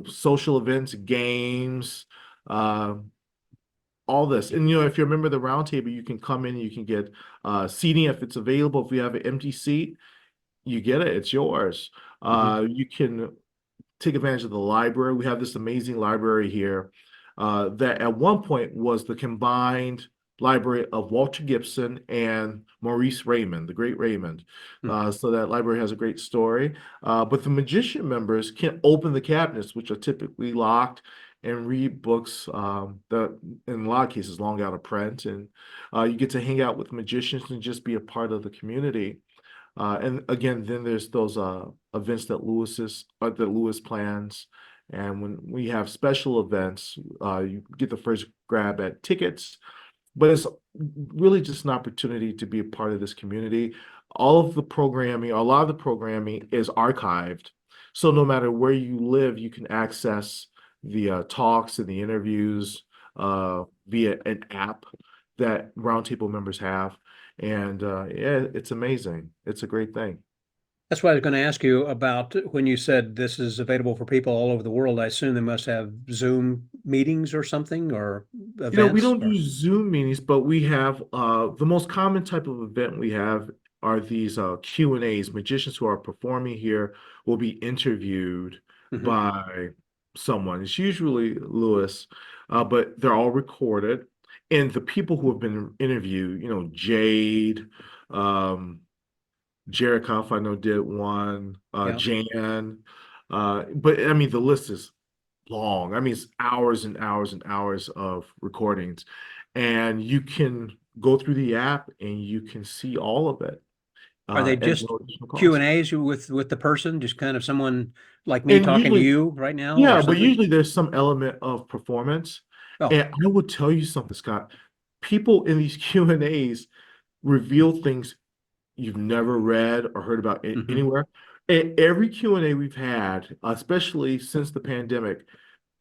social events, games, uh, all this. And if you're a member of the roundtable, you can come in, you can get seating if it's available. If we have an empty seat, you get it, it's yours. Mhm. You can take advantage of the library. We have this amazing library here that at one point was the combined library of Walter Gibson and Maurice Raymond, the great Raymond. Hmm. So that library has a great story. But the magician members can open the cabinets, which are typically locked, and read books that, in a lot of cases, long out of print. And you get to hang out with magicians and just be a part of the community. And again, then there's those events that Lewis plans, And when we have special events, you get the first grab at tickets, but it's really just an opportunity to be a part of this community. All of the programming, a lot of the programming is archived. So no matter where you live, you can access the talks and the interviews via an app that Roundtable members have. And yeah, it's amazing. It's a great thing. That's what I was going to ask you about when you said this is available for people all over the world. I assume they must have Zoom meetings or something or We events don't or do Zoom meetings, but we have the most common type of event we have are these Q&As. Magicians who are performing here will be interviewed Mhm. by someone. It's usually Lewis, but they're all recorded. And the people who have been interviewed, Jade, um, Jerichoff, I know did one, Yeah. Jan, but I mean the list is long. I mean, it's hours and hours and hours of recordings. And you can go through the app and you can see all of it Are they at just no additional Q and cost. A's with the person, just kind of someone like me And talking to usually, you right now or yeah, but something? usually there's some element of performance. Oh, And I will tell you something, Scott. People in these Q&As reveal things you've never read or heard about hmm. anywhere. And every Q&A we've had, especially since the pandemic,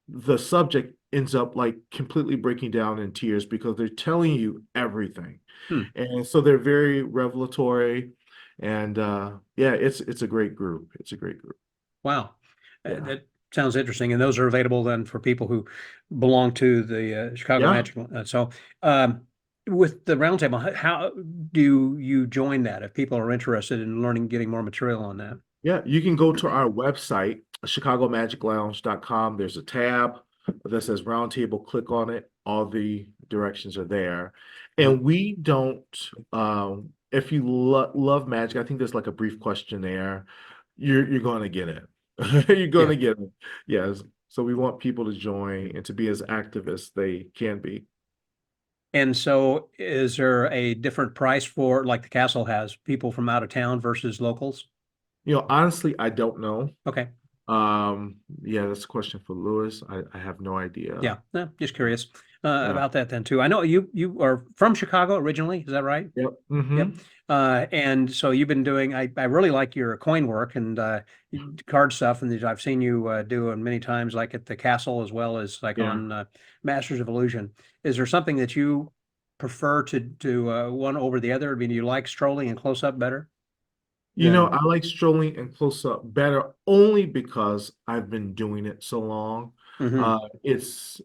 the subject ends up like completely breaking down in tears because they're telling you everything. Hmm. And so they're very revelatory. And yeah, it's a great group. It's a great group. Wow. Yeah. That sounds interesting. And those are available then for people who belong to the Chicago Yeah. Magic. So, um, with the roundtable, how do you join that if people are interested in learning, getting more material on that? Yeah. You can go to our website, chicagomagiclounge.com. There's a tab that says roundtable. Click on it. All the directions are there. Mhm. And we don't, if you love magic, I think there's like a brief questionnaire. You're going to get it. You're going Yeah. to get it. Yes. So we want people to join and to be as active as they can be. And so is there a different price for, like the castle has, people from out of town versus locals? Honestly, I don't know. Okay. Yeah, that's a question for Lewis. I have no Yeah. idea. Just Yeah. curious Yeah. about that then too. I know you are from Chicago originally. Is that right? Yep. Yep. And so you've been doing, I really like your coin work and card stuff. And I've seen you do it many times, like at the castle as well as like Yeah. on Masters of Illusion. Is there something that you prefer to one over the other? I mean, do you like strolling and close up better than? I like strolling and close up better only because I've been doing it so long. Mhm. It's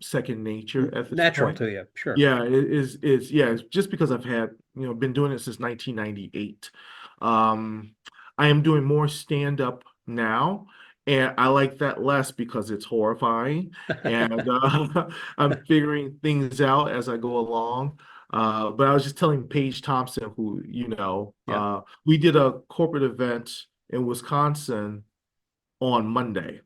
second nature at this Natural point. to you? Sure. Yeah, it's just because I've had, been doing it since 1998. Um, I am doing more stand up now, and I like that less because it's horrifying, and I'm figuring things out as I go along. But I was just telling Paige Thompson, who, Yeah. we did a corporate event in Wisconsin on Monday.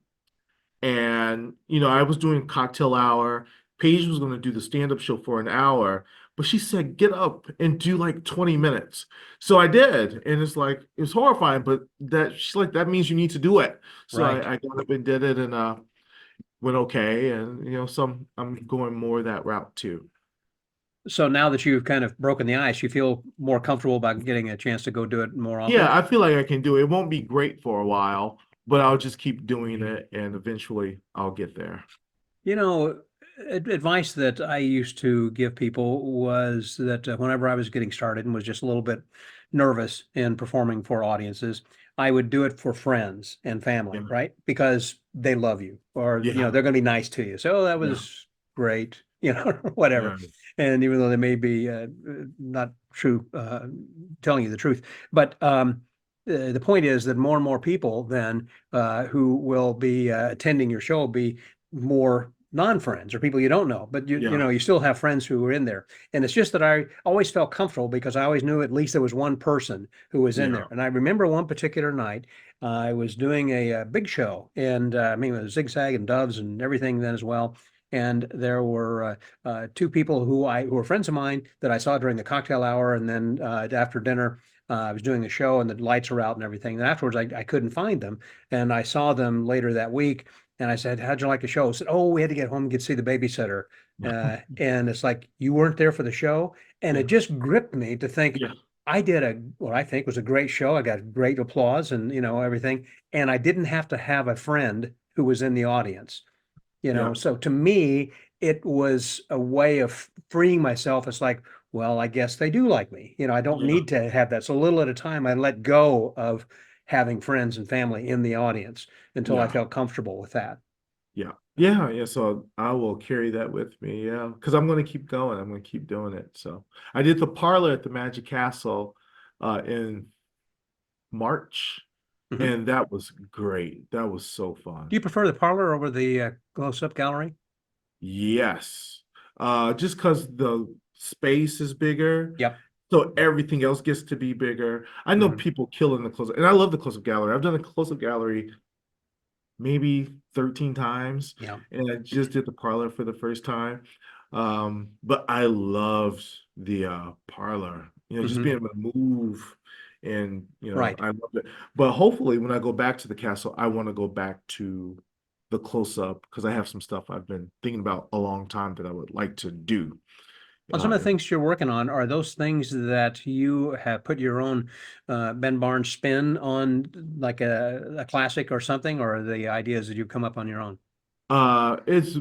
And, I was doing cocktail hour. Paige was going to do the stand-up show for an hour, but she said, get up and do like 20 minutes. So I did. And it's like, it was horrifying, but she's like, that means you need to do it. So Right. I got up and did it and went okay. And, I'm going more that route too. So now that you've kind of broken the ice, you feel more comfortable about getting a chance to go do it more Yeah, often? I feel like I can do it. It won't be great for a while, but I'll just keep doing it and eventually I'll get there. You know, advice that I used to give people was that whenever I was getting started and was just a little bit nervous in performing for audiences, I would do it for friends and family, Yeah. right? Because they love you or, Yeah. they're going to be nice to you. So, oh, that Yeah. was great, or whatever. Yeah. And even though they may be not true, telling you the truth, but the point is that more and more people then who will be attending your show be more non-friends or people you don't know, but Yeah. you still have friends who are in there. And it's just that I always felt comfortable because I always knew at least there was one person who was in Yeah. there. And I remember one particular night, I was doing a big show, and I mean, it was Zigzag and Doves and everything then as well. And there were two people who were friends of mine that I saw during the cocktail hour, and then after dinner. I was doing a show and the lights were out and everything. And afterwards, I couldn't find them. And I saw them later that week. And I said, "How'd you like the show?" I said, "Oh, we had to get home and get to see the babysitter." And it's like, you weren't there for the show. And it Yeah. just gripped me to think Yeah. I did what I think was a great show. I got great applause and, everything. And I didn't have to have a friend who was in the audience. Yeah. So to me, it was a way of freeing myself. It's like, well, I guess they do like me. I don't Yeah. need to have that. So little at a time, I let go of having friends and family in the audience until I Yeah. felt comfortable with that. Yeah. Yeah. Yeah. So I will carry that with me. Yeah. Because I'm going to keep going. I'm going to keep doing it. So I did the parlor at the Magic Castle in March, Mhm. and that was great. That was so Do fun. you prefer the parlor over the close-up gallery? Yes. Just because the space is bigger, Yep. so everything else gets to be bigger. I know Mhm. people killing the close-up, and I love the close-up gallery. I've done the close-up gallery maybe 13 times, Yeah. and I just did the parlor for the first time. But I loved the parlor, just Hmm. being able to move, and Right. I loved it. But hopefully when I go back to the castle, I want to go back to the close-up because I have some stuff I've been thinking about a long time that I would like to do. On some of the And things you're working on, are those things that you have put your own Ben Barnes spin on, like a classic or something, or are the ideas that you come up on your own? it's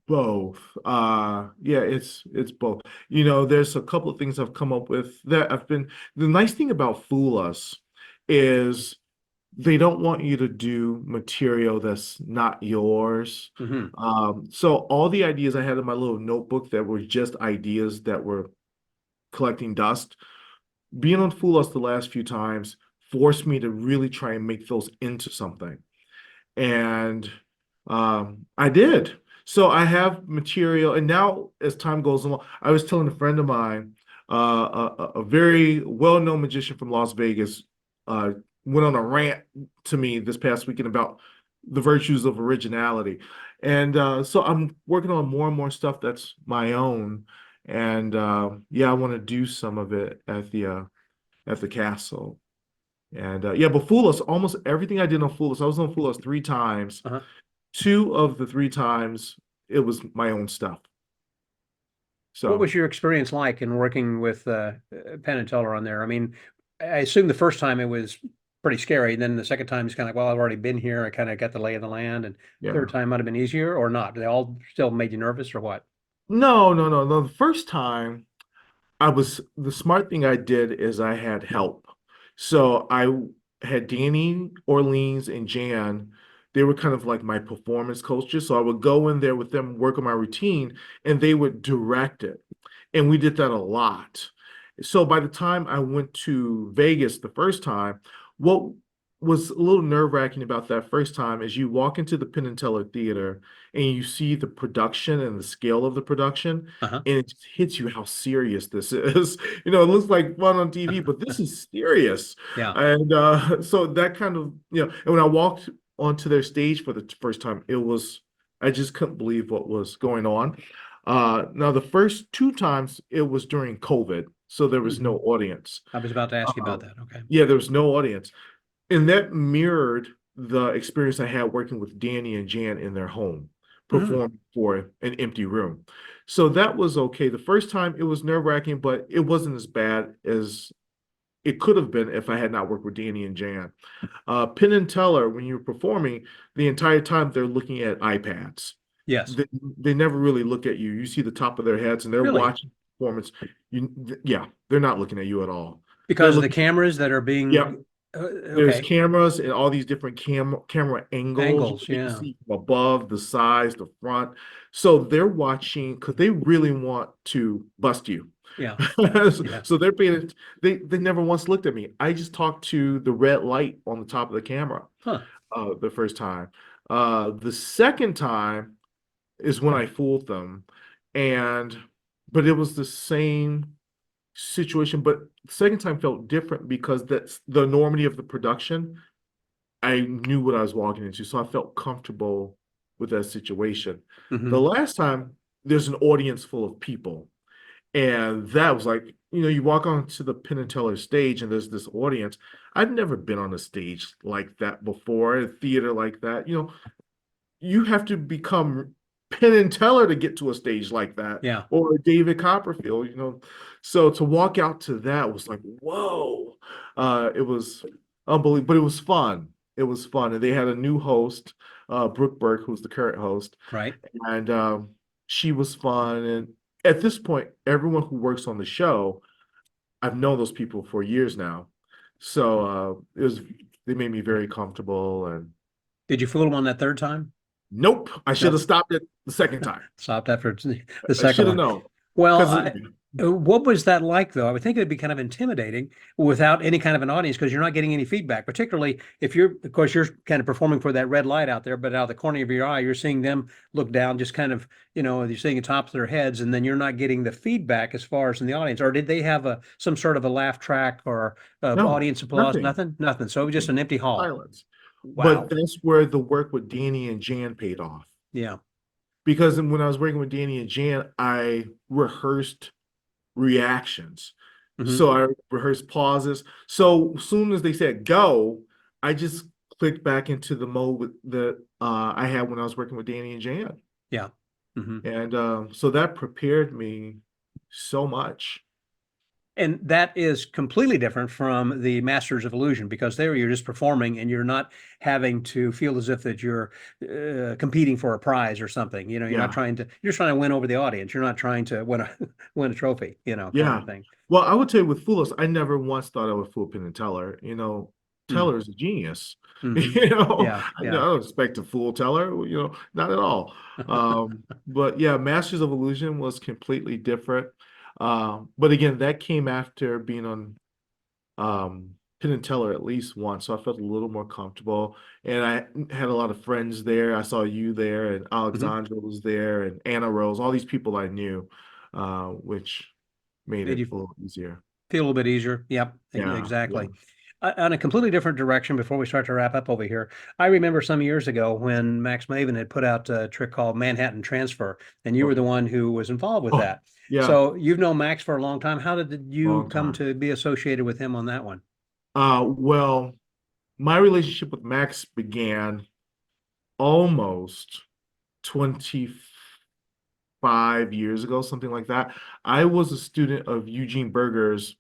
both. Yeah, it's both. There's a couple of things I've come up with that I've been. The nice thing about Fool Us is they don't want you to do material that's not yours. Hmm. So all the ideas I had in my little notebook that were just ideas that were collecting dust, being on Fool Us the last few times forced me to really try and make those into something. And I did. So I have material, and now as time goes along, I was telling a friend of mine, a very well-known magician from Las Vegas, uh, went on a rant to me this past weekend about the virtues of originality, and so I'm working on more and more stuff that's my own, and yeah, I want to do some of it at the castle. And yeah, but Fool Us, almost everything I did on Fool Us, I was on Fool Us 3 times. Uh-huh. Two of the 3 times, it was my own stuff. What So was your experience like in working with Penn and Teller on there? I mean, I assume the first time it was pretty scary. Then the second time is kind of like, well, I've already been here. I kind of got the lay of the land. And third yeah. time might have been easier or not. They all still made you nervous or what? No, no, no, no. The first time the smart thing I did is I had help. So I had Danny, Orleans, and Jan. They were kind of like my performance coaches. So I would go in there with them, work on my routine, and they would direct it. And we did that a lot. So by the time I went to Vegas the first time, what was a little nerve-wracking about that first time is you walk into the Penn and Teller Theater and you see the production and the scale of the production, Uh-huh. and it just hits you how serious this is. It looks like fun on TV, but this is serious. Yeah. And so that kind of, and when I walked onto their stage for the first time, I just couldn't believe what was going on. Now, the first 2 times, it was during COVID, so there was no Hmm. audience. I was about to ask you Uh, about that. Okay. yeah, there was no audience. And that mirrored the experience I had working with Danny and Jan in their home, Hmm. performing for an empty room. So that was okay. The first time it was nerve-wracking, but it wasn't as bad as it could have been if I had not worked with Danny and Jan. Penn and Teller, when you're performing, the entire time they're looking at iPads. Yes. They never really look at you. You see the top of their heads and they're Really? watching performance. Yeah, they're not looking at you at all. They're Because of the looking, cameras that are yeah, being, there's okay, cameras and all these different camera angles. angles. You can Yeah. see from above, the sides, the front. So they're watching because they really want to bust you. Yeah. Yeah. So they never once looked at me. I just talked to the red light on the top of the camera Huh. the first time. The second time is when I fooled them. And but it was the same situation, but the second time felt different because that's the enormity of the production. I knew what I was walking into, so I felt comfortable with that situation. The Hmm. last time, there's an audience full of people, and that was like you walk onto the Penn and Teller stage and there's this audience. I've never been on a stage like that before, a theater like that. You have to become Penn and Teller to get to a stage like that, Yeah. or David Copperfield. So to walk out to that was like, whoa. It was unbelievable, but it was fun. It was fun. And they had a new host, Brooke Burke, who's the current host, Right. and she was fun. And at this point, everyone who works on the show, I've known those people for years now. So they made me very comfortable. And Did you fool them on that third time? nope, I should have Nope. stopped it the second time. Stopped after the I second should have one. known Well, because what was that like, though? I would think it'd be kind of intimidating without any kind of an audience because you're not getting any feedback, particularly if of course, you're kind of performing for that red light out there, but out of the corner of your eye, you're seeing them look down, just kind of, you're seeing the tops of their heads, and then you're not getting the feedback as far as in the audience. Or did they have some sort of a laugh track or no, audience applause? nothing, Nothing, nothing. So it was just nothing, an empty hall. silence. But Wow. that's where the work with Danny and Jan paid off. Yeah. Because when I was working with Danny and Jan, I rehearsed reactions. Hmm. So I rehearsed pauses. So as soon as they said go, I just clicked back into the mode that I had when I was working with Danny and Jan. Yeah. Hmm. And so that prepared me so much. And that is completely different from the Masters of Illusion because there you're just performing and you're not having to feel as if that you're competing for a prize or something. You're not Yeah. you're just trying to win over the audience. You're not trying to win a win a trophy, kind Yeah. of thing. Well, I would tell you with Fool Us, I never once thought I would fool Penn and Teller. Mm. Teller is a genius. Hmm. I Yeah, yeah. don't expect to fool Teller, not at all. But yeah, Masters of Illusion was completely different. But again, that came after being on Penn and Teller at least once, so I felt a little more comfortable. And I had a lot of friends there. I saw you there, and Hmm. Alexandra was there, and Anna Rose, all these people I knew, which made Made it you a little easier. feel a little bit easier. Yep, Yeah, yeah. exactly. On a completely different direction, before we start to wrap up over here, I remember some years ago when Max Maven had put out a trick called Manhattan Transfer, and you were the Okay. one who was involved with Oh, that. yeah, So you've known Max for a long time. How did you long come time. to be associated with him on that one? Well, my relationship with Max began almost 25 years ago, something like that. I was a student of Eugene Berger's.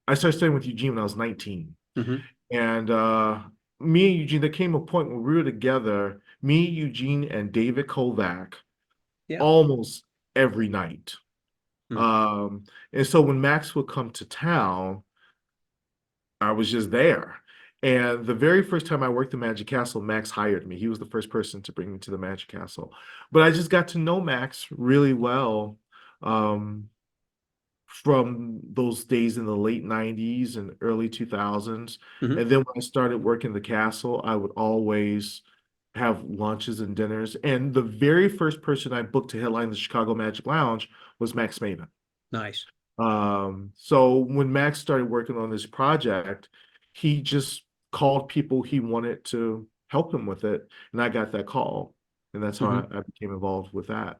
I started studying with Eugene when I was 19. Hmm. And me and Eugene, there came a point where we were together, me, Eugene, and David Kovac, Yeah. almost every night. Mm. Um, and so when Max would come to town, I was just there. And the very first time I worked the Magic Castle, Max hired me. He was the first person to bring me to the Magic Castle. But I just got to know Max really well. Um, from those days in the late 90s and early 2000s. Hmm. And then when I started working the castle, I would always have lunches and dinners. And the very first person I booked to headline the Chicago Magic Lounge was Max Maven. Nice. So when Max started working on this project, he just called people he wanted to help him with it. And I got that call. And that's how Hmm. I became involved with that.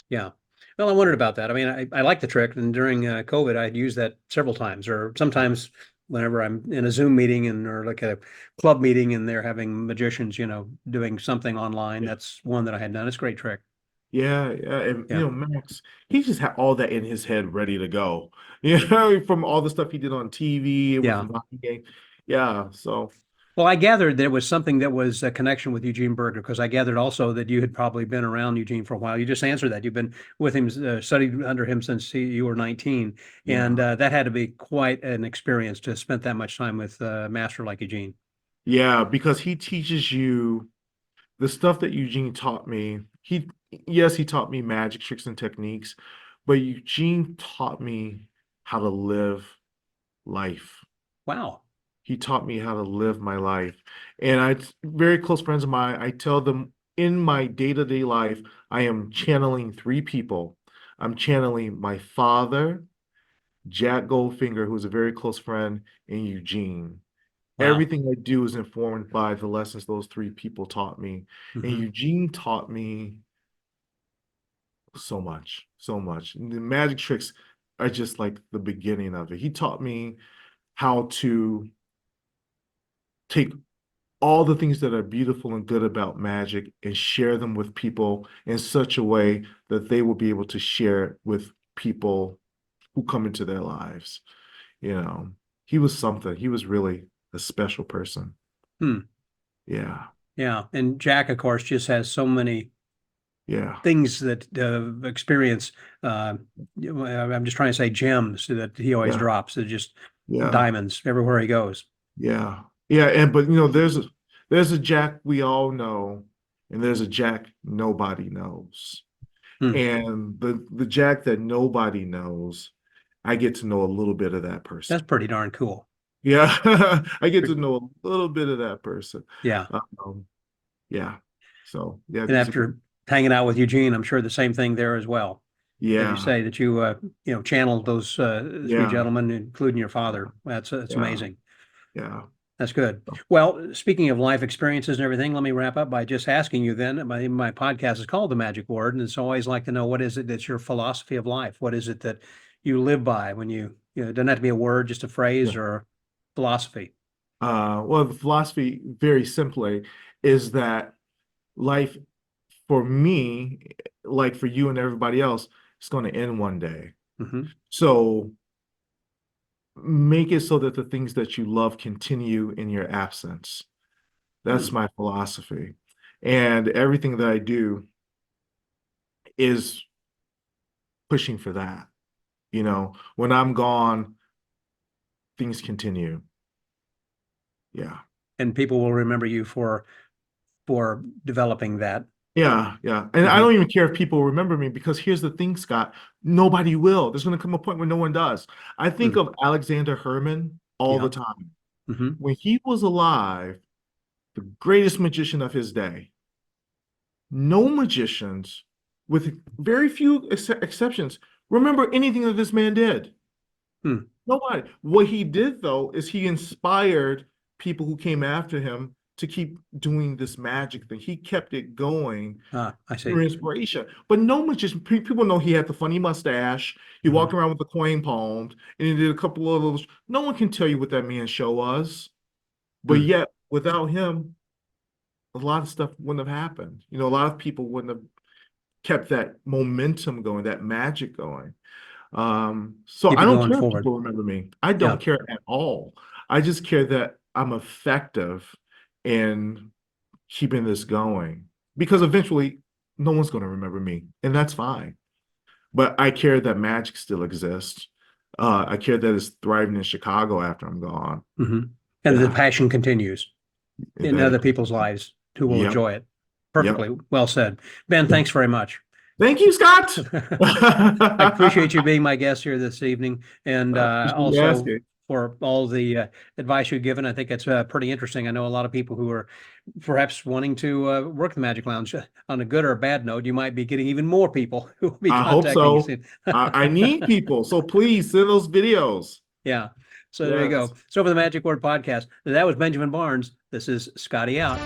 Yeah. Well, I wondered about that. I mean, I like the trick, and during COVID, I'd use that several times, or sometimes whenever I'm in a Zoom meeting or like a club meeting, and they're having magicians, doing something online. Yeah. That's one that I had done. It's a great trick. Yeah, yeah, and Yeah. Max, he just had all that in his head ready to go. From all the stuff he did on TV and with the Yeah. hockey game. Yeah, so Well, I gathered that it was something that was a connection with Eugene Berger because I gathered also that you had probably been around Eugene for a while. You just answered that. You've been with him, studied under him since you were 19. And yeah. that had to be quite an experience to spend that much time with a master like Eugene. Yeah, because he teaches you the stuff that Eugene taught me. Yes, he taught me magic tricks and techniques, but Eugene taught me how to live life. Wow. He taught me how to live my life. And very close friends of mine, I tell them in my day-to-day life, I am channeling three people. I'm channeling my father, Jack Goldfinger, who's a very close friend, and Eugene. Wow. Everything I do is informed by the lessons those three people taught me. And Hmm. Eugene taught me so much, so much. The magic tricks, are just like the beginning of it. He taught me how to take all the things that are beautiful and good about magic and share them with people in such a way that they will be able to share it with people who come into their lives. You know, he was something. He was really a special person. Hmm. Yeah. Yeah. And Jack, of course, just has so many Yeah. things that experience. I'm just trying to say gems that he always Yeah. drops. They're just Yeah. diamonds everywhere he goes. Yeah. Yeah. And but you know, there's a Jack we all know, and there's a Jack nobody knows. Hmm. And the Jack that nobody knows, I get to know a little bit of that That's person. pretty darn cool. Yeah, I get to know a little bit of that person. Yeah. Um, yeah. So yeah, And these are after hanging out with Eugene, I'm sure the same thing there as well. As you yeah, say that you channeled those three yeah, gentlemen, including your father. That's yeah, amazing. yeah. That's good. Well, speaking of life experiences and everything, let me wrap up by just asking you then. My podcast is called The Magic Word, and it's always like to know what is it that's your philosophy of life? What is it that you live by when it doesn't have to be a word, just a phrase Yeah. or philosophy. Well, the philosophy, very simply, is that life for me, like for you and everybody else, it's going to end one day. Hmm. So make it so that the things that you love continue in your absence. That's Hmm. my philosophy. And everything that I do is pushing for that. You know, when I'm gone, things continue. Yeah. And people will remember you for developing that. Yeah, yeah. And I Hmm. don't even care if people remember me because here's the thing, Scott, nobody will. There's going to come a point where no one does. I think Hmm. of Alexander Herman all the Yeah. time. Hmm. When he was alive, the greatest magician of his day, no magicians, with very few exceptions, remember anything that this man did. Hmm. Nobody. What he did, though, is he inspired people who came after him to keep doing this magic thing. He kept it going Ah, I see. through inspiration. But no magician, people know he had the funny mustache. He Hmm. walked around with the coin palmed, and he did a couple of those. No one can tell you what that man's show was. But Hmm. yet, without him, a lot of stuff wouldn't have happened. You know, a lot of people wouldn't have kept that momentum going, that magic going. So Keep I it don't going care if forward. people remember me. I Yeah. don't care at all. I just care that I'm effective in keeping this going because eventually no one's going to remember me, and that's fine. But I care that magic still exists. I care that it's thriving in Chicago after I'm gone. Hmm. And the Yeah, passion continues and in that other it people's continues. lives who will Yep, enjoy it. yep, Perfectly well said. Ben, yep. thanks very much. Thank you, Scott. I appreciate you being my guest here this evening, and I appreciate you also asking. for all the advice you've given. I think it's pretty interesting. I know a lot of people who are perhaps wanting to work the Magic Lounge. On a good or a bad note, you might be getting even more people who will be I hope contacting you so. soon. I need people, so please send those videos. Yeah. So there you Yes. go. So for the Magic Word Podcast, that was Benjamin Barnes. This is Scotty out.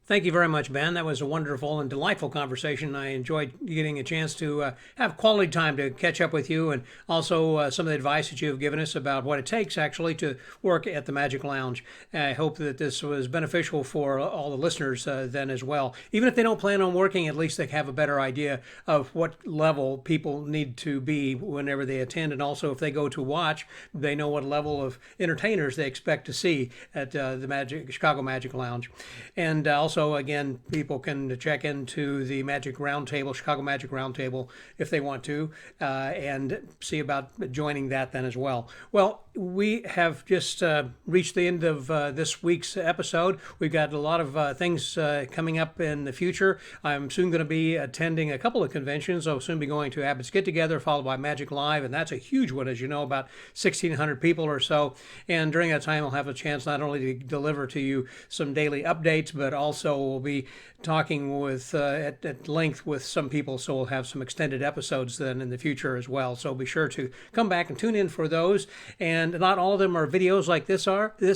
Thank you very much, Ben. That was a wonderful and delightful conversation. I enjoyed getting a chance to have quality time to catch up with you and also some of the advice that you have given us about what it takes actually to work at the Magic Lounge. I hope that this was beneficial for all the listeners then as well. Even if they don't plan on working, at least they have a better idea of what level people need to be whenever they attend. And also, if they go to watch, they know what level of entertainers they expect to see at the Chicago Magic Lounge. And also, again, people can check into the Magic Roundtable, Chicago Magic Roundtable, if they want to, and see about joining that then as well. Well, we have just reached the end of this week's episode. We've got a lot of things coming up in the future. I'm soon going to be attending a couple of conventions. I'll soon be going to Abbott's Get Together, followed by Magic Live, and that's a huge one, as you know, about 1,600 people or so. And during that time, I'll have a chance not only to deliver to you some daily updates, but also we'll be talking with at length with some people, so we'll have some extended episodes then in the future as well. So be sure to come back and tune in for those. And And not all of them are videos like this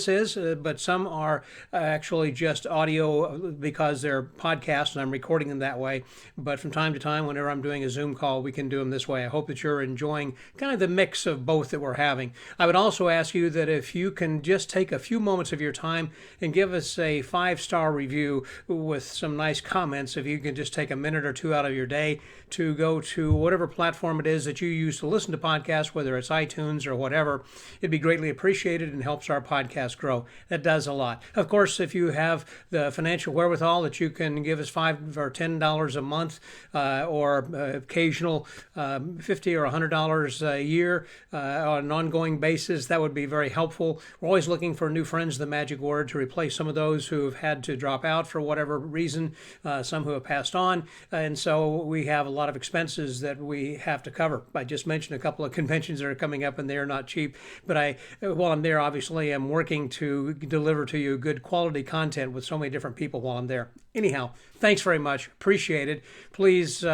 is, but some are actually just audio because they're podcasts and I'm recording them that way. But from time to time, whenever I'm doing a Zoom call, we can do them this way. I hope that you're enjoying kind of the mix of both that we're having. I would also ask you that if you can just take a few moments of your time and give us a 5-star review with some nice comments, if you can just take a minute or two out of your day to go to whatever platform it is that you use to listen to podcasts, whether it's iTunes or whatever, it'd be greatly appreciated and helps our podcast grow. That does a lot. Of course, if you have the financial wherewithal that you can give us $5 or $10 a month or occasional $50 or $100 a year on an ongoing basis, that would be very helpful. We're always looking for new friends of the Magic Word to replace some of those who have had to drop out for whatever reason, some who have passed on. And so we have a lot of expenses that we have to cover. I just mentioned a couple of conventions that are coming up and they're not cheap, but while I'm there, obviously I'm working to deliver to you good quality content with so many different people while I'm there. Anyhow, thanks very much. Appreciate it. Please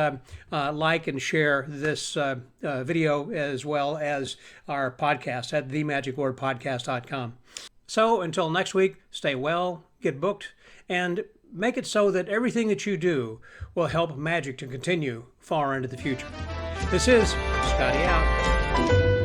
like and share this video as well as our podcast at themagicwordpodcast.com. So until next week, stay well, get booked, and make it so that everything that you do will help magic to continue far into the future. This is Scotty out.